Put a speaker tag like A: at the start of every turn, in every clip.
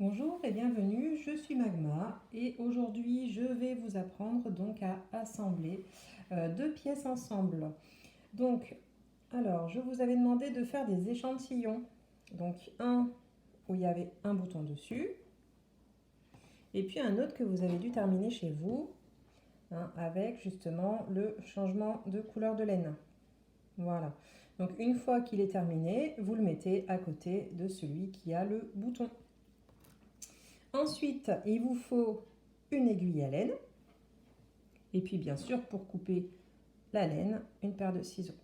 A: Bonjour et bienvenue, je suis Magma et aujourd'hui je vais vous apprendre donc à assembler deux pièces ensemble. Donc, alors je vous avais demandé de faire des échantillons. Donc un où il y avait un bouton dessus et puis un autre que vous avez dû terminer chez vous avec justement le changement de couleur de laine. Voilà. Donc une fois qu'il est terminé, vous le mettez à côté de celui qui a le bouton. Ensuite, il vous faut une aiguille à laine. Et puis, bien sûr, pour couper la laine, une paire de ciseaux.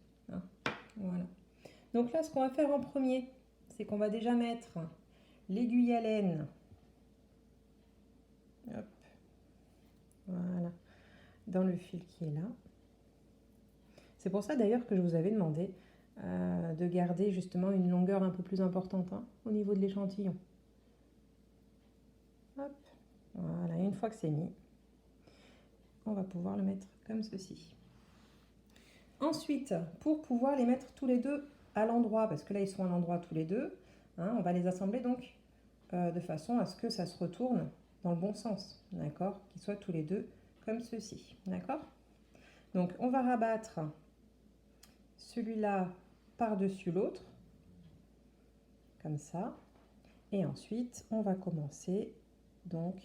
A: Voilà. Donc là, ce qu'on va faire en premier, c'est qu'on va déjà mettre l'aiguille à laine. Hop, voilà. Dans le fil qui est là. C'est pour ça d'ailleurs que je vous avais demandé de garder justement une longueur un peu plus importante au niveau de l'échantillon. Hop, voilà. Une fois que c'est mis, on va pouvoir le mettre comme ceci. Ensuite, pour pouvoir les mettre tous les deux à l'endroit, parce que là ils sont à l'endroit tous les deux, on va les assembler donc de façon à ce que ça se retourne dans le bon sens, d'accord? Qu'ils soient tous les deux comme ceci, d'accord? Donc on va rabattre celui-là par-dessus l'autre, comme ça, et ensuite on va commencer donc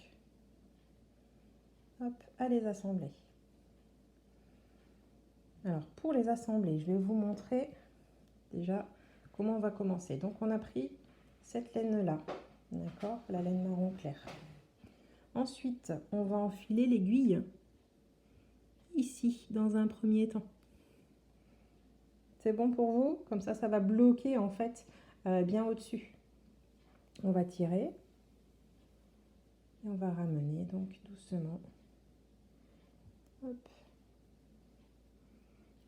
A: hop, à les assembler. Alors pour les assembler, je vais vous montrer déjà comment on va commencer. Donc on a pris cette laine-là, d'accord, la laine marron clair. Ensuite, on va enfiler l'aiguille ici, dans un premier temps. C'est bon pour vous? Comme ça va bloquer en fait bien au-dessus. On va tirer et on va ramener donc doucement. Hop.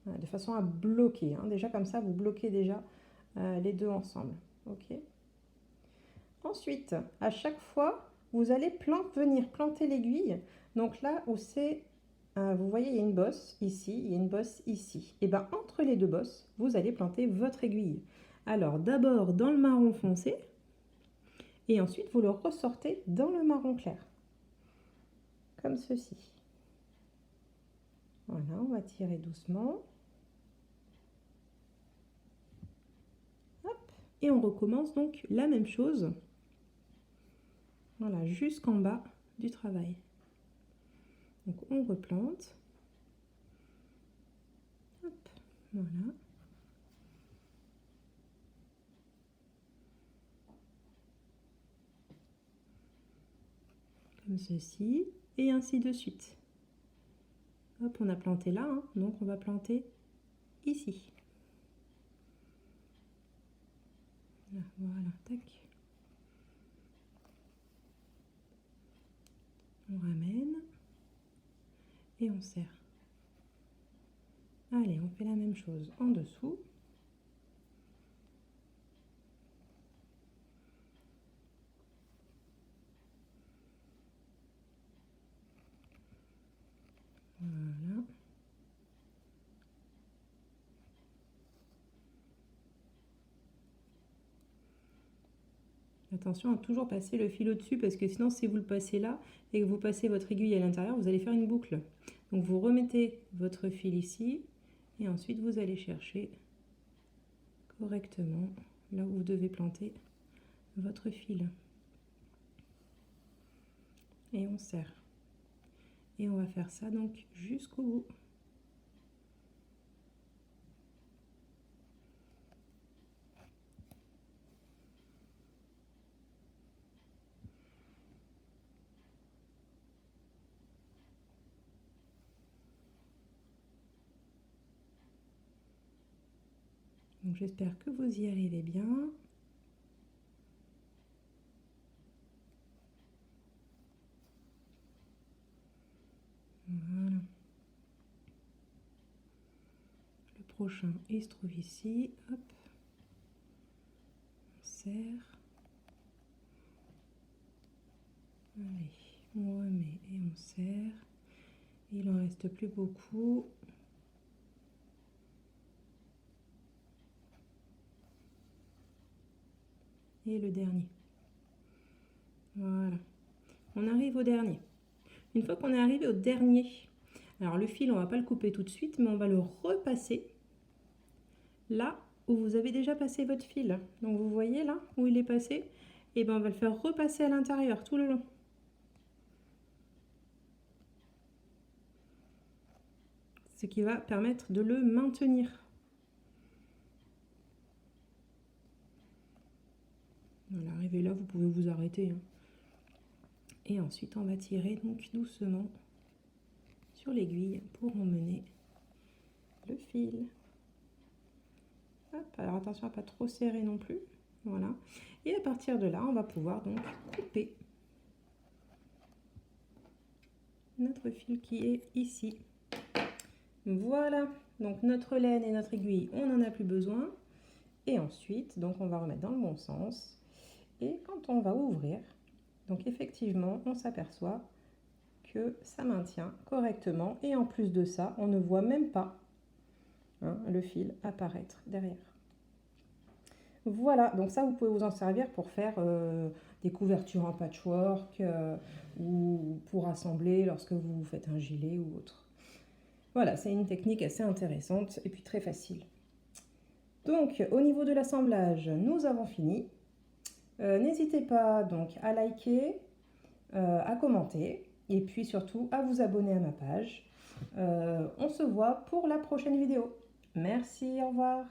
A: Voilà, de façon à bloquer. Déjà comme ça, vous bloquez déjà les deux ensemble. Ok. Ensuite, à chaque fois, vous allez venir planter l'aiguille. Donc là où c'est, vous voyez, il y a une bosse ici, il y a une bosse ici. Et bien entre les deux bosses, vous allez planter votre aiguille. Alors d'abord dans le marron foncé, et ensuite vous le ressortez dans le marron clair. Comme ceci. Voilà, on va tirer doucement. Hop, et on recommence donc la même chose. Voilà, jusqu'en bas du travail. Donc on replante. Hop, voilà. Comme ceci, et ainsi de suite. Hop, on a planté là, donc on va planter ici. Voilà, tac. On ramène et on serre. Allez, on fait la même chose en dessous. Voilà. Attention à toujours passer le fil au-dessus parce que sinon si vous le passez là et que vous passez votre aiguille à l'intérieur, vous allez faire une boucle. Donc vous remettez votre fil ici et ensuite vous allez chercher correctement là où vous devez planter votre fil. Et on serre. Et on va faire ça donc jusqu'au bout. Donc j'espère que vous y arrivez bien. Voilà. Le prochain, il se trouve ici. Hop. On serre. Allez, on remet et on serre. Il en reste plus beaucoup. Et le dernier. on arrive au dernier. Une fois qu'on est arrivé au dernier, alors le fil, on ne va pas le couper tout de suite, mais on va le repasser là où vous avez déjà passé votre fil. Donc vous voyez là où il est passé, et bien on va le faire repasser à l'intérieur tout le long. Ce qui va permettre de le maintenir. À l'arrivée là, vous pouvez vous arrêter. Et ensuite, on va tirer donc doucement sur l'aiguille pour emmener le fil. Hop, alors attention à ne pas trop serrer non plus. Voilà. Et à partir de là, on va pouvoir donc couper notre fil qui est ici. Voilà, donc notre laine et notre aiguille, on n'en a plus besoin. Et ensuite, donc on va remettre dans le bon sens. Et quand on va ouvrir, donc effectivement, on s'aperçoit que ça maintient correctement. Et en plus de ça, on ne voit même pas le fil apparaître derrière. Voilà, donc ça, vous pouvez vous en servir pour faire des couvertures en patchwork ou pour assembler lorsque vous faites un gilet ou autre. Voilà, c'est une technique assez intéressante et puis très facile. Donc, au niveau de l'assemblage, nous avons fini. N'hésitez pas donc à liker, à commenter et puis surtout à vous abonner à ma page. On se voit pour la prochaine vidéo. Merci, au revoir.